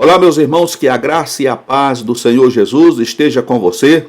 Olá, meus irmãos, que a graça e a paz do Senhor Jesus esteja com você.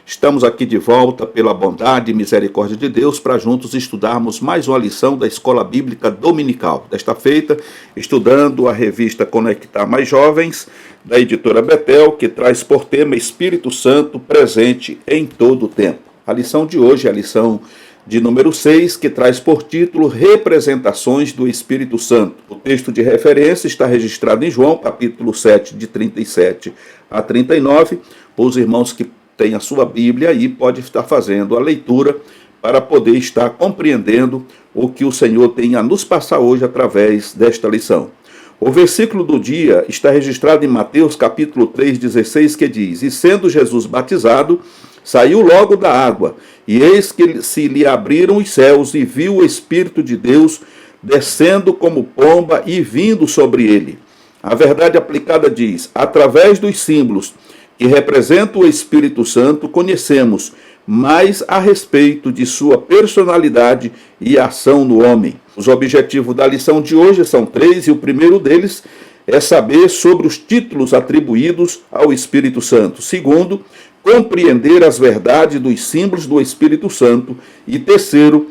Estamos aqui de volta pela bondade e misericórdia de Deus para juntos estudarmos mais uma lição da Escola Bíblica Dominical. Desta feita, estudando a revista Conectar Mais Jovens, da editora Betel, que traz por tema Espírito Santo presente em todo o tempo. A lição de hoje é a lição de número 6, que traz por título Representações do Espírito Santo. O texto de referência está registrado em João, capítulo 7, de 37 a 39. Os irmãos que têm a sua Bíblia aí podem estar fazendo a leitura para poder estar compreendendo o que o Senhor tem a nos passar hoje através desta lição. O versículo do dia está registrado em Mateus, capítulo 3, 16, que diz: E sendo Jesus batizado, saiu logo da água, e eis que se lhe abriram os céus, e viu o Espírito de Deus descendo como pomba e vindo sobre ele. A verdade aplicada diz: através dos símbolos que representam o Espírito Santo, conhecemos mais a respeito de sua personalidade e ação no homem. Os objetivos da lição de hoje são 3, e o primeiro deles é saber sobre os títulos atribuídos ao Espírito Santo. Segundo, compreender as verdades dos símbolos do Espírito Santo. E terceiro,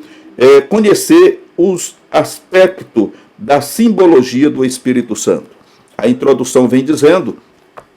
conhecer os aspectos da simbologia do Espírito Santo. A introdução vem dizendo: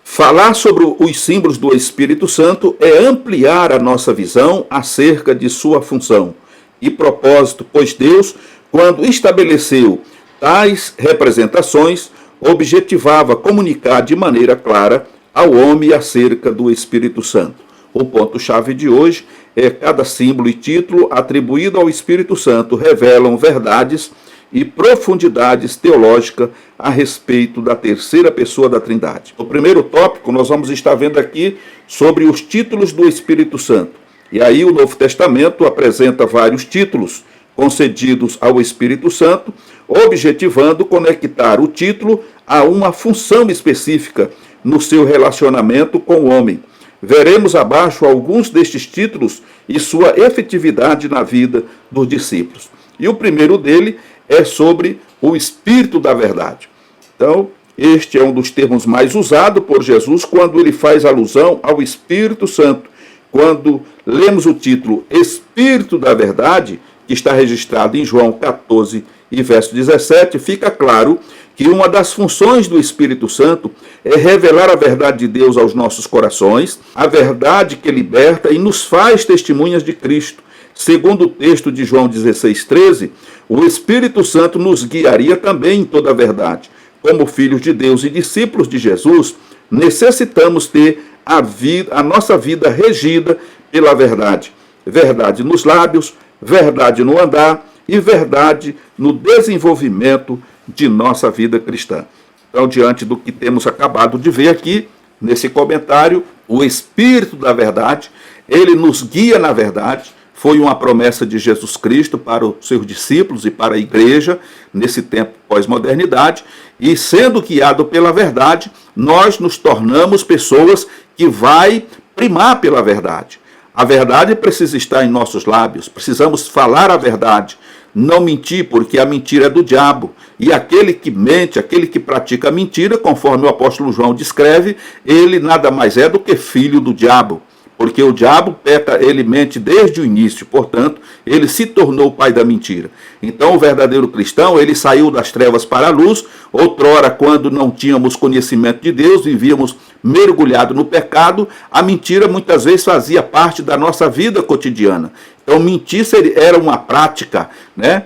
falar sobre os símbolos do Espírito Santo é ampliar a nossa visão acerca de sua função e propósito, pois Deus, quando estabeleceu tais representações, objetivava comunicar de maneira clara ao homem acerca do Espírito Santo. O ponto-chave de hoje é: cada símbolo e título atribuído ao Espírito Santo revelam verdades e profundidades teológicas a respeito da terceira pessoa da Trindade. No primeiro tópico, nós vamos estar vendo aqui sobre os títulos do Espírito Santo. E aí o Novo Testamento apresenta vários títulos concedidos ao Espírito Santo, objetivando conectar o título a uma função específica no seu relacionamento com o homem. Veremos abaixo alguns destes títulos e sua efetividade na vida dos discípulos. E o primeiro dele é sobre o Espírito da Verdade. Então, este é um dos termos mais usados por Jesus quando ele faz alusão ao Espírito Santo. Quando lemos o título Espírito da Verdade, que está registrado em João 14 e verso 17, fica claro que uma das funções do Espírito Santo é revelar a verdade de Deus aos nossos corações, a verdade que liberta e nos faz testemunhas de Cristo. Segundo o texto de João 16:13, o Espírito Santo nos guiaria também em toda a verdade. Como filhos de Deus e discípulos de Jesus, necessitamos ter a nossa vida regida pela verdade. Verdade nos lábios, verdade no andar e verdade no desenvolvimento de nossa vida cristã. Então, diante do que temos acabado de ver aqui, nesse comentário, o Espírito da Verdade, ele nos guia na verdade. Foi uma promessa de Jesus Cristo para os seus discípulos e para a igreja nesse tempo pós-modernidade. E sendo guiado pela verdade, nós nos tornamos pessoas que vai primar pela verdade. A verdade precisa estar em nossos lábios, precisamos falar a verdade, não mentir, porque a mentira é do diabo. E aquele que mente, aquele que pratica a mentira, conforme o apóstolo João descreve, ele nada mais é do que filho do diabo. Porque o diabo peca, ele mente desde o início, portanto, ele se tornou o pai da mentira. Então, o verdadeiro cristão, ele saiu das trevas para a luz. Outrora, quando não tínhamos conhecimento de Deus, vivíamos mergulhados no pecado, a mentira muitas vezes fazia parte da nossa vida cotidiana. Então, mentir era uma prática, né,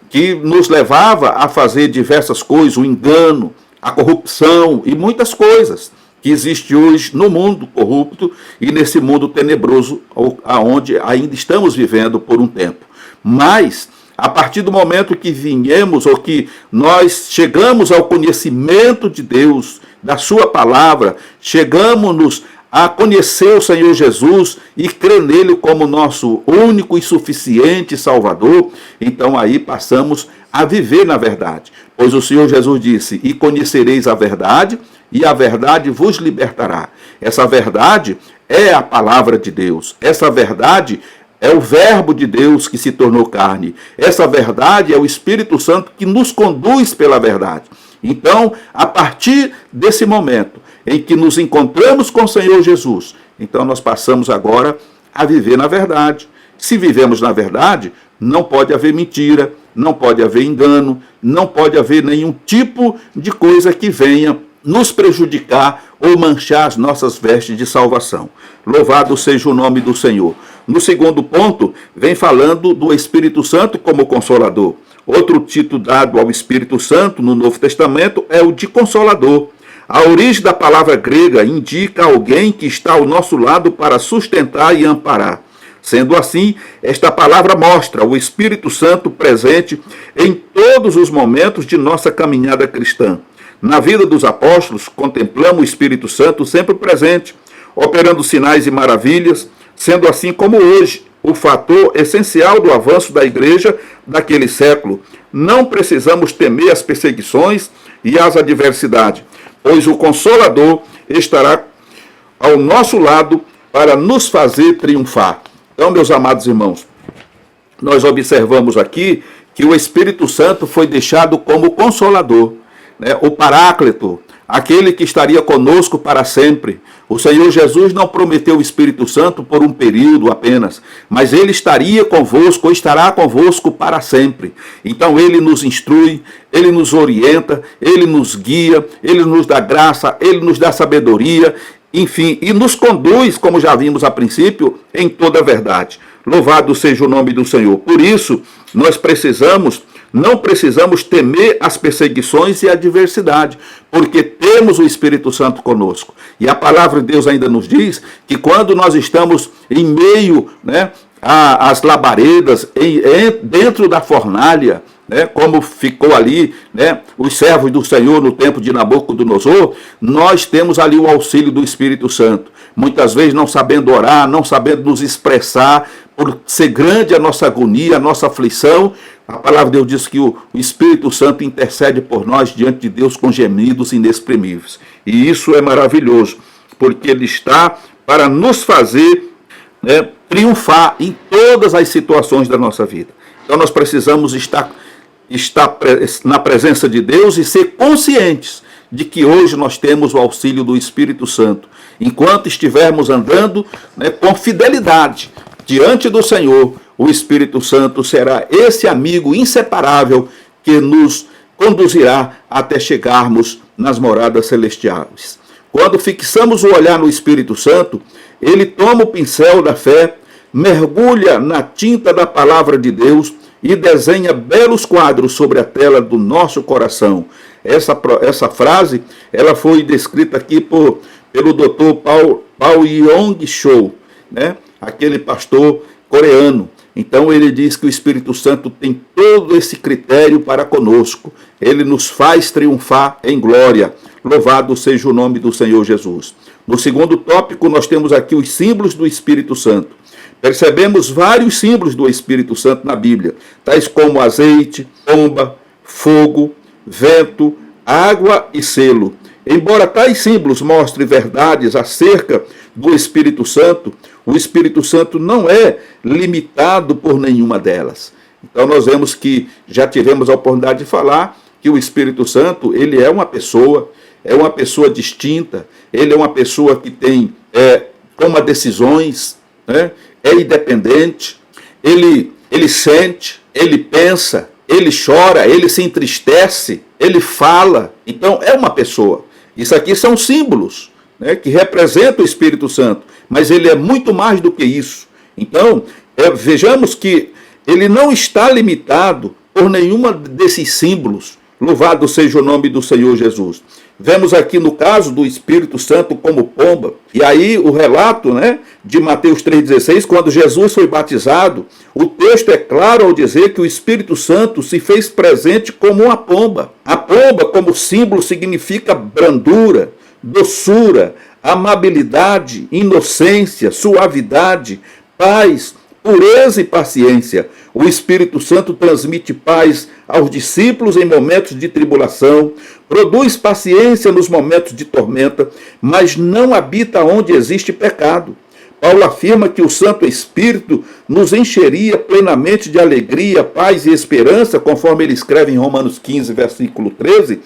que nos levava a fazer diversas coisas, o engano, a corrupção e muitas coisas que existe hoje no mundo corrupto e nesse mundo tenebroso aonde ainda estamos vivendo por um tempo. Mas, a partir do momento que viemos ou que nós chegamos ao conhecimento de Deus, da sua palavra, chegamos a conhecer o Senhor Jesus e crer nele como nosso único e suficiente Salvador, então aí passamos a viver na verdade. Pois o Senhor Jesus disse: e conhecereis a verdade, e a verdade vos libertará. Essa verdade é a palavra de Deus. Essa verdade é o verbo de Deus que se tornou carne. Essa verdade é o Espírito Santo que nos conduz pela verdade. Então, a partir desse momento em que nos encontramos com o Senhor Jesus, então nós passamos agora a viver na verdade. Se vivemos na verdade, não pode haver mentira, não pode haver engano, não pode haver nenhum tipo de coisa que venha nos prejudicar ou manchar as nossas vestes de salvação. Louvado seja o nome do Senhor. No segundo ponto, vem falando do Espírito Santo como Consolador. Outro título dado ao Espírito Santo no Novo Testamento é o de Consolador. A origem da palavra grega indica alguém que está ao nosso lado para sustentar e amparar. Sendo assim, esta palavra mostra o Espírito Santo presente em todos os momentos de nossa caminhada cristã. Na vida dos apóstolos, contemplamos o Espírito Santo sempre presente, operando sinais e maravilhas, sendo assim como hoje, o fator essencial do avanço da igreja daquele século. Não precisamos temer as perseguições e as adversidades, pois o Consolador estará ao nosso lado para nos fazer triunfar. Então, meus amados irmãos, nós observamos aqui que o Espírito Santo foi deixado como Consolador, né? O Paráclito, aquele que estaria conosco para sempre. O Senhor Jesus não prometeu o Espírito Santo por um período apenas, mas ele estaria convosco, ou estará convosco para sempre. Então ele nos instrui, ele nos orienta, ele nos guia, ele nos dá graça, ele nos dá sabedoria, enfim, e nos conduz, como já vimos a princípio, em toda a verdade. Louvado seja o nome do Senhor. Por isso, nós não precisamos temer as perseguições e a adversidade, porque temos o Espírito Santo conosco. E a palavra de Deus ainda nos diz que quando nós estamos em meio, né, às labaredas, dentro da fornalha, né, como ficou ali, né, os servos do Senhor no tempo de Nabucodonosor, nós temos ali o auxílio do Espírito Santo. Muitas vezes não sabendo orar, não sabendo nos expressar, por ser grande a nossa agonia, a nossa aflição, a palavra de Deus diz que o Espírito Santo intercede por nós diante de Deus com gemidos inexprimíveis. E isso é maravilhoso, porque ele está para nos fazer, né, triunfar em todas as situações da nossa vida. Então nós precisamos estar na presença de Deus e ser conscientes de que hoje nós temos o auxílio do Espírito Santo. Enquanto estivermos andando, né, com fidelidade diante do Senhor, o Espírito Santo será esse amigo inseparável que nos conduzirá até chegarmos nas moradas celestiais. Quando fixamos o olhar no Espírito Santo, ele toma o pincel da fé, mergulha na tinta da palavra de Deus e desenha belos quadros sobre a tela do nosso coração. Essa frase ela foi descrita aqui pelo Dr. Paul Yong-Cho, né? Aquele pastor coreano. Então ele diz que o Espírito Santo tem todo esse critério para conosco. Ele nos faz triunfar em glória. Louvado seja o nome do Senhor Jesus. No segundo tópico, nós temos aqui os símbolos do Espírito Santo. Percebemos vários símbolos do Espírito Santo na Bíblia, tais como azeite, pomba, fogo, vento, água e selo. Embora tais símbolos mostrem verdades acerca do Espírito Santo, o Espírito Santo não é limitado por nenhuma delas. Então nós vemos que já tivemos a oportunidade de falar que o Espírito Santo, ele é uma pessoa distinta, ele é uma pessoa que toma decisões, né? É independente, ele sente, ele pensa, ele chora, ele se entristece, ele fala. Então é uma pessoa. Isso aqui são símbolos, né, que representam o Espírito Santo, mas ele é muito mais do que isso. Então, vejamos que ele não está limitado por nenhuma desses símbolos. Louvado seja o nome do Senhor Jesus. Vemos aqui no caso do Espírito Santo como pomba. E aí o relato, né, de Mateus 3,16, quando Jesus foi batizado, o texto é claro ao dizer que o Espírito Santo se fez presente como uma pomba. A pomba, como símbolo, significa brandura, doçura, amabilidade, inocência, suavidade, paz, pureza e paciência. O Espírito Santo transmite paz aos discípulos em momentos de tribulação, produz paciência nos momentos de tormenta, mas não habita onde existe pecado. Paulo afirma que o Santo Espírito nos encheria plenamente de alegria, paz e esperança, conforme ele escreve em Romanos 15, versículo 13,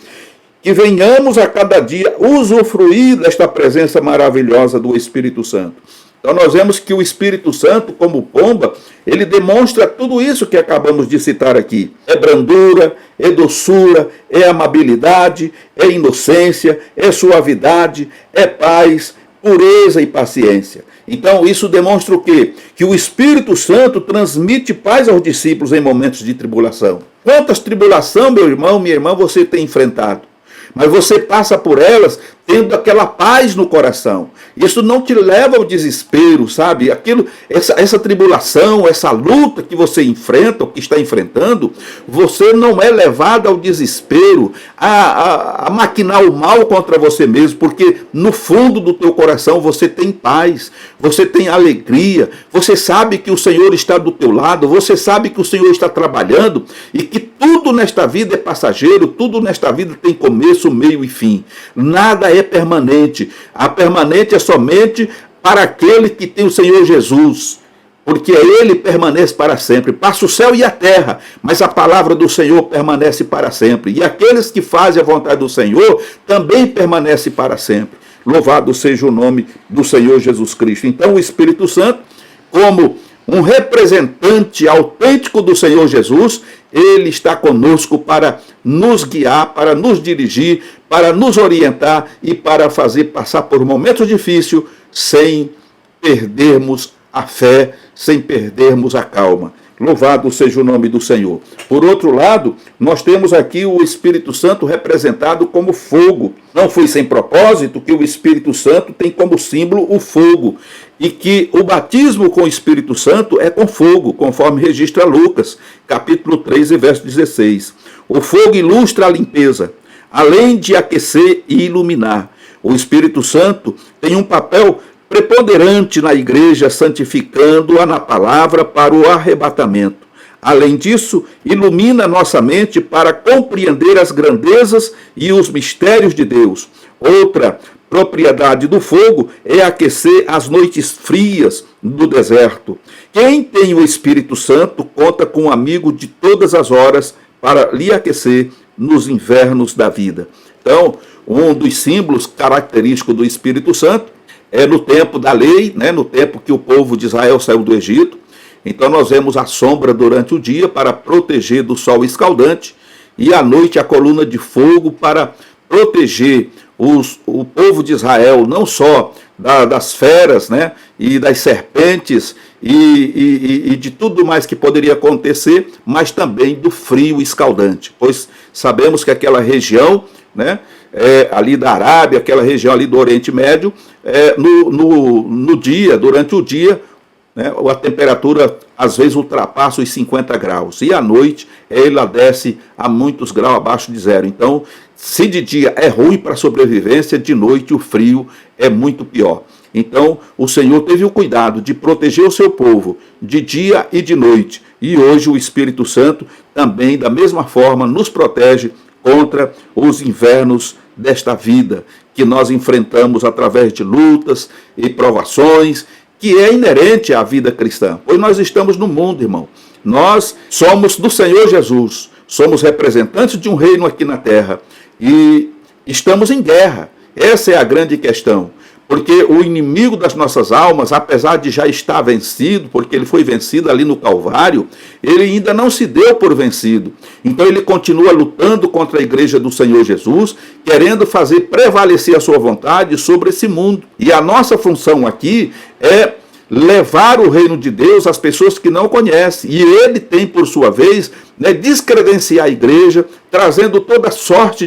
que venhamos a cada dia usufruir desta presença maravilhosa do Espírito Santo. Então nós vemos que o Espírito Santo, como pomba, ele demonstra tudo isso que acabamos de citar aqui. É brandura, é doçura, é amabilidade, é inocência, é suavidade, é paz, pureza e paciência. Então isso demonstra o quê? Que o Espírito Santo transmite paz aos discípulos em momentos de tribulação. Quantas tribulações, meu irmão, minha irmã, você tem enfrentado? Mas você passa por elas tendo aquela paz no coração. Isso não te leva ao desespero, sabe? Essa tribulação, essa luta que você enfrenta, ou que está enfrentando, você não é levado ao desespero, a maquinar o mal contra você mesmo, porque no fundo do teu coração você tem paz, você tem alegria, você sabe que o Senhor está do teu lado, você sabe que o Senhor está trabalhando e que tudo nesta vida é passageiro, tudo nesta vida tem começo, meio e fim. Nada é permanente. A permanente é somente para aquele que tem o Senhor Jesus, porque ele permanece para sempre. Passa o céu e a terra, mas a palavra do Senhor permanece para sempre. E aqueles que fazem a vontade do Senhor também permanecem para sempre. Louvado seja o nome do Senhor Jesus Cristo. Então o Espírito Santo, como um representante autêntico do Senhor Jesus, ele está conosco para nos guiar, para nos dirigir, para nos orientar e para fazer passar por momentos difíceis sem perdermos a fé, sem perdermos a calma. Louvado seja o nome do Senhor. Por outro lado, nós temos aqui o Espírito Santo representado como fogo. Não foi sem propósito que o Espírito Santo tem como símbolo o fogo, e que o batismo com o Espírito Santo é com fogo, conforme registra Lucas, capítulo 3, verso 16. O fogo ilustra a limpeza, além de aquecer e iluminar. O Espírito Santo tem um papel preponderante na igreja, santificando-a na palavra para o arrebatamento. Além disso, ilumina nossa mente para compreender as grandezas e os mistérios de Deus. Outra propriedade do fogo é aquecer as noites frias do deserto. Quem tem o Espírito Santo conta com um amigo de todas as horas para lhe aquecer nos invernos da vida. Então, um dos símbolos característicos do Espírito Santo é no tempo da lei, no tempo que o povo de Israel saiu do Egito. Então nós vemos a sombra durante o dia para proteger do sol escaldante e à noite a coluna de fogo para proteger o povo de Israel, não só das feras, e das serpentes e de tudo mais que poderia acontecer, mas também do frio escaldante, pois sabemos que aquela região, ali da Arábia, aquela região ali do Oriente Médio, durante o dia, a temperatura às vezes ultrapassa os 50 graus, e à noite ela desce a muitos graus abaixo de zero. Então, se de dia é ruim para a sobrevivência, de noite o frio é muito pior. Então, o Senhor teve o cuidado de proteger o seu povo de dia e de noite, e hoje o Espírito Santo também, da mesma forma, nos protege contra os invernos desta vida, que nós enfrentamos através de lutas e provações, que é inerente à vida cristã. Pois nós estamos no mundo, irmão. Nós somos do Senhor Jesus, somos representantes de um reino aqui na terra e estamos em guerra. Essa é a grande questão. Porque o inimigo das nossas almas, apesar de já estar vencido, porque ele foi vencido ali no Calvário, ele ainda não se deu por vencido. Então ele continua lutando contra a igreja do Senhor Jesus, querendo fazer prevalecer a sua vontade sobre esse mundo. E a nossa função aqui é levar o reino de Deus às pessoas que não conhecem. E ele tem, por sua vez, descredenciar a igreja, trazendo toda sorte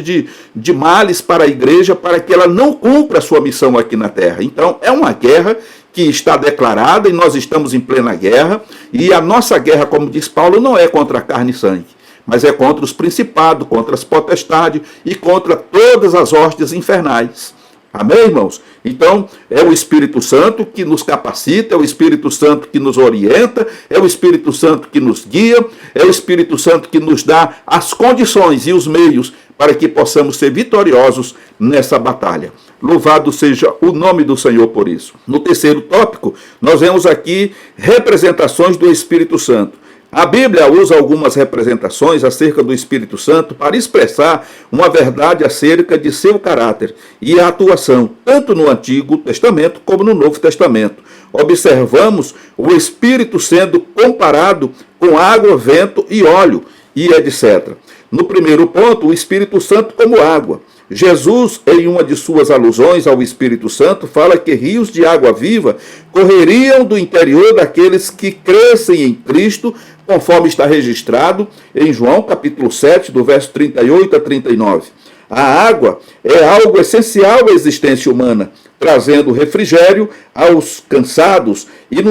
de males para a igreja, para que ela não cumpra a sua missão aqui na terra. Então, é uma guerra que está declarada e nós estamos em plena guerra. E a nossa guerra, como diz Paulo, não é contra a carne e sangue, mas é contra os principados, contra as potestades e contra todas as hostes infernais. Amém, irmãos? Então, é o Espírito Santo que nos capacita, é o Espírito Santo que nos orienta, é o Espírito Santo que nos guia, é o Espírito Santo que nos dá as condições e os meios para que possamos ser vitoriosos nessa batalha. Louvado seja o nome do Senhor por isso. No terceiro tópico, nós vemos aqui representações do Espírito Santo. A Bíblia usa algumas representações acerca do Espírito Santo para expressar uma verdade acerca de seu caráter e atuação, tanto no Antigo Testamento como no Novo Testamento. Observamos o Espírito sendo comparado com água, vento e óleo, e etc. No primeiro ponto, o Espírito Santo como água. Jesus, em uma de suas alusões ao Espírito Santo, fala que rios de água viva correriam do interior daqueles que crescem em Cristo, conforme está registrado em João capítulo 7, do verso 38 a 39. A água é algo essencial à existência humana, trazendo refrigério aos cansados, e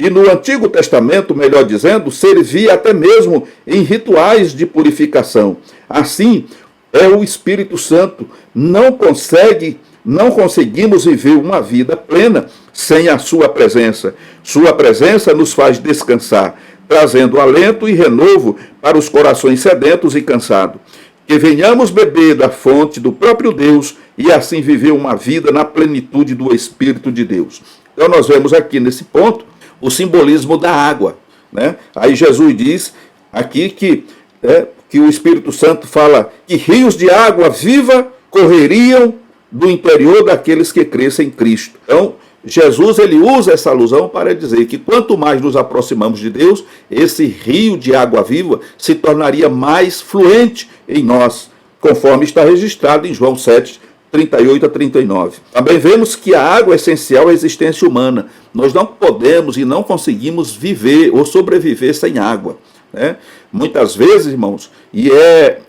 no Antigo Testamento, melhor dizendo, servia até mesmo em rituais de purificação. Assim, é o Espírito Santo. Não conseguimos viver uma vida plena sem a sua presença. Sua presença nos faz descansar, trazendo alento e renovo para os corações sedentos e cansados. Que venhamos beber da fonte do próprio Deus e assim viver uma vida na plenitude do Espírito de Deus. Então nós vemos aqui nesse ponto o simbolismo da água, né? Aí Jesus diz aqui que o Espírito Santo fala que rios de água viva correriam do interior daqueles que crescem em Cristo. Então, Jesus ele usa essa alusão para dizer que quanto mais nos aproximamos de Deus, esse rio de água viva se tornaria mais fluente em nós, conforme está registrado em João 7, 38 a 39. Também vemos que a água é essencial à existência humana. Nós não podemos e não conseguimos viver ou sobreviver sem água, né? Muitas vezes, irmãos, e é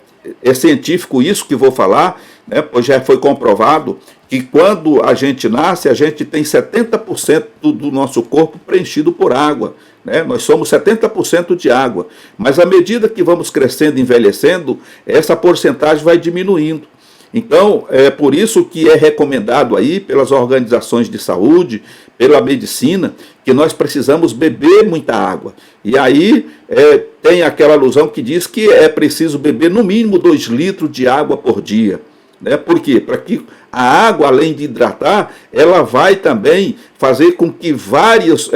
científico isso que vou falar, né, pois já foi comprovado que quando a gente nasce, a gente tem 70% do nosso corpo preenchido por água, né? Nós somos 70% de água, mas à medida que vamos crescendo e envelhecendo, essa porcentagem vai diminuindo. Então, é por isso que é recomendado aí pelas organizações de saúde, pela medicina, que nós precisamos beber muita água. E aí tem aquela alusão que diz que é preciso beber no mínimo 2 litros de água por dia. Né? Por quê? Para que a água, além de hidratar, ela vai também fazer com que várias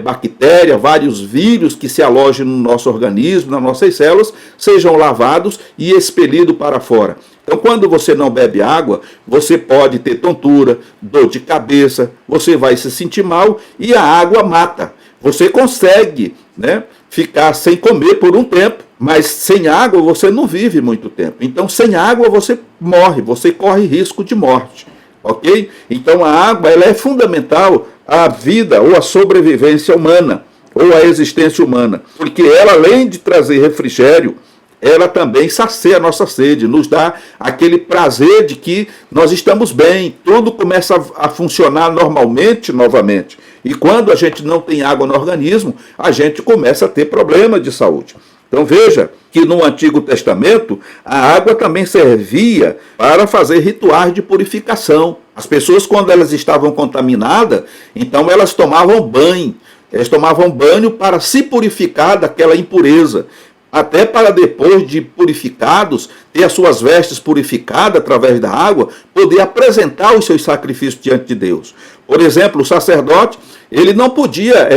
bactérias, vários vírus que se alojem no nosso organismo, nas nossas células, sejam lavados e expelidos para fora. Então, quando você não bebe água, você pode ter tontura, dor de cabeça, você vai se sentir mal e a água mata. Você consegue, né, ficar sem comer por um tempo, mas sem água você não vive muito tempo. Então, sem água você morre, você corre risco de morte, ok? Então, a água ela é fundamental à vida ou à sobrevivência humana, ou à existência humana, porque ela, além de trazer refrigério, ela também sacia a nossa sede, nos dá aquele prazer de que nós estamos bem, tudo começa a funcionar normalmente novamente. E quando a gente não tem água no organismo, a gente começa a ter problema de saúde. Então veja que no Antigo Testamento, a água também servia para fazer rituais de purificação. As pessoas, quando elas estavam contaminadas, então elas tomavam banho. Elas tomavam banho para se purificar daquela impureza, até para depois de purificados, ter as suas vestes purificadas através da água, poder apresentar os seus sacrifícios diante de Deus. Por exemplo, o sacerdote, ele não podia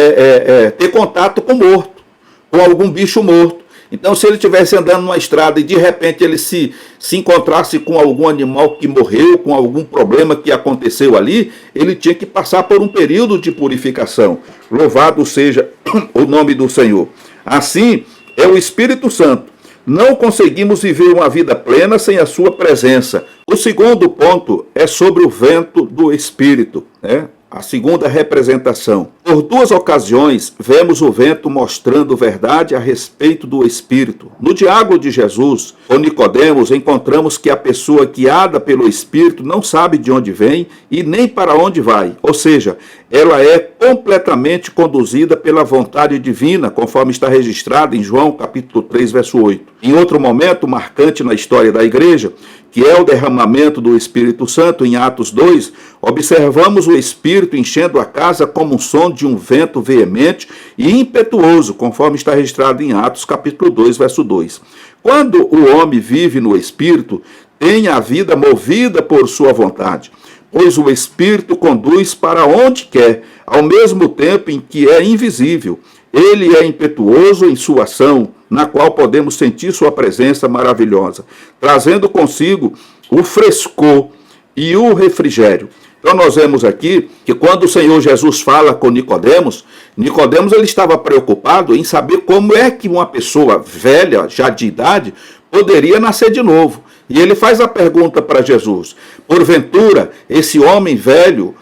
ter contato com morto, com algum bicho morto. Então, se ele estivesse andando numa estrada e de repente ele se encontrasse com algum animal que morreu, com algum problema que aconteceu ali, ele tinha que passar por um período de purificação. Louvado seja o nome do Senhor. Assim, é o Espírito Santo. Não conseguimos viver uma vida plena sem a sua presença. O segundo ponto é sobre o vento do Espírito, né? A segunda representação. Por 2 ocasiões, vemos o vento mostrando verdade a respeito do Espírito. No diálogo de Jesus com Nicodemos, encontramos que a pessoa guiada pelo Espírito não sabe de onde vem e nem para onde vai. Ou seja, ela é completamente conduzida pela vontade divina, conforme está registrado em João capítulo 3, verso 8. Em outro momento marcante na história da igreja, que é o derramamento do Espírito Santo, em Atos 2, observamos o Espírito enchendo a casa como um som de um vento veemente e impetuoso, conforme está registrado em Atos capítulo 2, verso 2. Quando o homem vive no Espírito, tem a vida movida por sua vontade, pois o Espírito conduz para onde quer, ao mesmo tempo em que é invisível. Ele é impetuoso em sua ação, na qual podemos sentir sua presença maravilhosa, trazendo consigo o frescor e o refrigério. Então nós vemos aqui que quando o Senhor Jesus fala com Nicodemos, ele estava preocupado em saber como é que uma pessoa velha, já de idade, poderia nascer de novo. E ele faz a pergunta para Jesus: porventura, esse homem velho,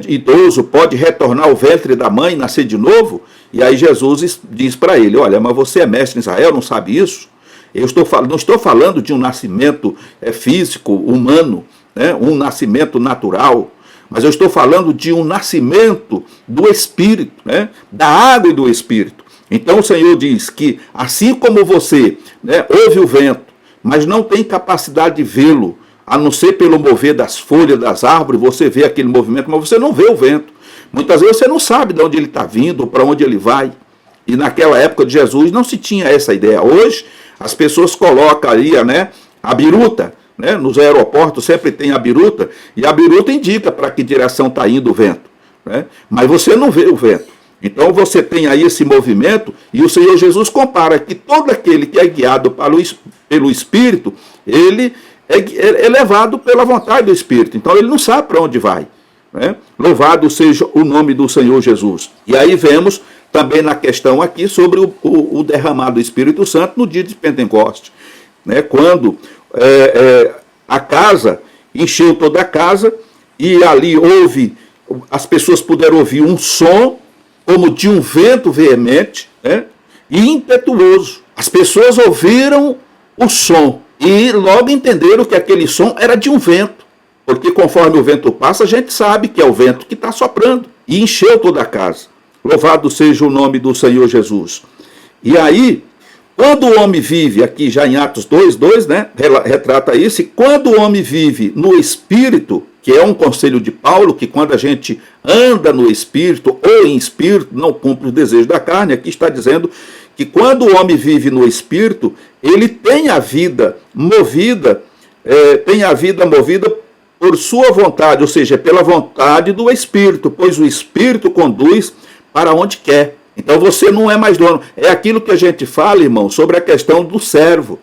idoso, pode retornar ao ventre da mãe e nascer de novo? E aí Jesus diz para ele: olha, mas você é mestre em Israel, não sabe isso? Não estou falando de um nascimento físico, humano, um nascimento natural, mas eu estou falando de um nascimento do Espírito, da água e do Espírito. Então o Senhor diz que assim como você ouve o vento, mas não tem capacidade de vê-lo, a não ser pelo mover das folhas das árvores, você vê aquele movimento, mas você não vê o vento. Muitas vezes você não sabe de onde ele está vindo, para onde ele vai. E naquela época de Jesus não se tinha essa ideia. Hoje as pessoas colocam ali a biruta, nos aeroportos sempre tem a biruta, e a biruta indica para que direção está indo o vento. Mas você não vê o vento. Então você tem aí esse movimento, e o Senhor Jesus compara que todo aquele que é guiado pelo Espírito, ele é levado pela vontade do Espírito. Então ele não sabe para onde vai. Louvado seja o nome do Senhor Jesus. E aí vemos também na questão aqui sobre o derramar do Espírito Santo no dia de Pentecostes. Quando a casa encheu toda a casa, e ali as pessoas puderam ouvir um som como de um vento veemente, e impetuoso. As pessoas ouviram o som e logo entenderam que aquele som era de um vento, porque conforme o vento passa, a gente sabe que é o vento que está soprando, e encheu toda a casa. Louvado seja o nome do Senhor Jesus. E aí, quando o homem vive, aqui já em Atos 2:2, retrata isso, e quando o homem vive no Espírito, que é um conselho de Paulo, que quando a gente anda no Espírito ou em Espírito, não cumpre os desejos da carne, aqui está dizendo que quando o homem vive no Espírito, ele tem a vida movida, por sua vontade, ou seja, pela vontade do Espírito, pois o Espírito conduz para onde quer. Então você não é mais dono. É aquilo que a gente fala, irmão, sobre a questão do servo.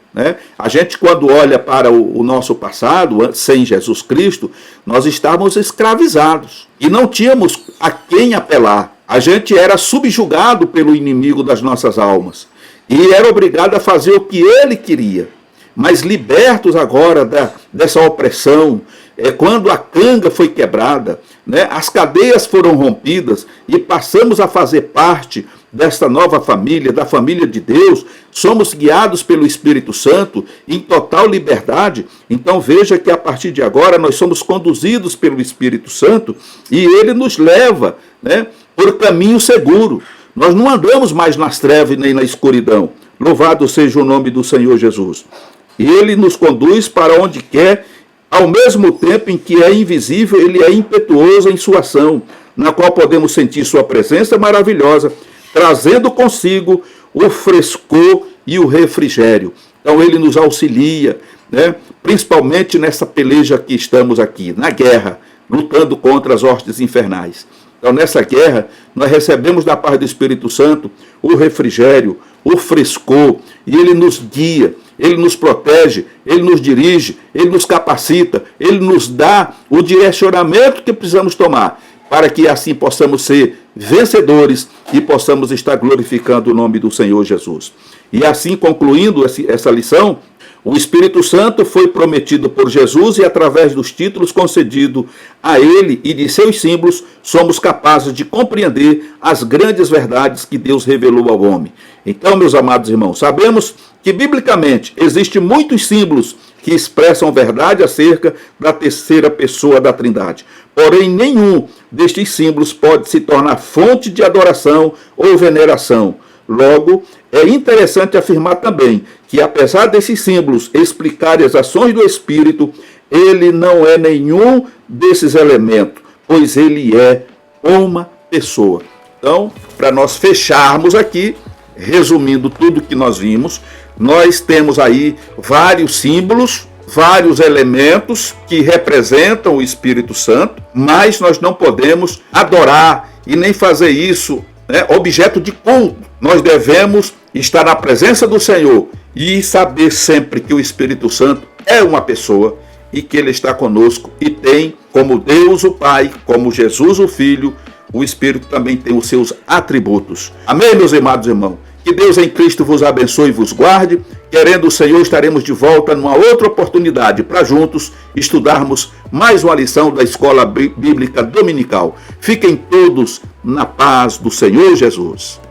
A gente, quando olha para o nosso passado, sem Jesus Cristo, nós estávamos escravizados e não tínhamos a quem apelar. A gente era subjugado pelo inimigo das nossas almas e era obrigado a fazer o que ele queria. Mas libertos agora dessa opressão, quando a canga foi quebrada, as cadeias foram rompidas e passamos a fazer parte desta nova família, da família de Deus, somos guiados pelo Espírito Santo em total liberdade. Então veja que a partir de agora nós somos conduzidos pelo Espírito Santo e ele nos leva por caminho seguro. Nós não andamos mais nas trevas nem na escuridão. Louvado seja o nome do Senhor Jesus. E ele nos conduz para onde quer, ao mesmo tempo em que é invisível, ele é impetuoso em sua ação, na qual podemos sentir sua presença maravilhosa, trazendo consigo o frescor e o refrigério. Então ele nos auxilia, principalmente nessa peleja que estamos aqui, na guerra, lutando contra as hostes infernais. Então nessa guerra, nós recebemos da parte do Espírito Santo o refrigério, o frescor, e ele nos guia, ele nos protege, ele nos dirige, ele nos capacita, ele nos dá o direcionamento que precisamos tomar, para que assim possamos ser vencedores e possamos estar glorificando o nome do Senhor Jesus. E assim, concluindo essa lição, o Espírito Santo foi prometido por Jesus e através dos títulos concedidos a ele e de seus símbolos, somos capazes de compreender as grandes verdades que Deus revelou ao homem. Então, meus amados irmãos, sabemos que biblicamente existem muitos símbolos que expressam verdade acerca da terceira pessoa da Trindade. Porém, nenhum destes símbolos pode se tornar fonte de adoração ou veneração. Logo, é interessante afirmar também que, apesar desses símbolos explicarem as ações do Espírito, ele não é nenhum desses elementos, pois ele é uma pessoa. Então, para nós fecharmos aqui, resumindo tudo que nós vimos, nós temos aí vários símbolos, vários elementos que representam o Espírito Santo, mas nós não podemos adorar e nem fazer isso objeto de culto, Nós devemos estar na presença do Senhor e saber sempre que o Espírito Santo é uma pessoa e que Ele está conosco e tem, como Deus o Pai, como Jesus o Filho, o Espírito também tem os seus atributos. Amém, meus amados irmãos? Que Deus em Cristo vos abençoe e vos guarde. Querendo o Senhor, estaremos de volta numa outra oportunidade para juntos estudarmos mais uma lição da Escola Bíblica Dominical. Fiquem todos na paz do Senhor Jesus.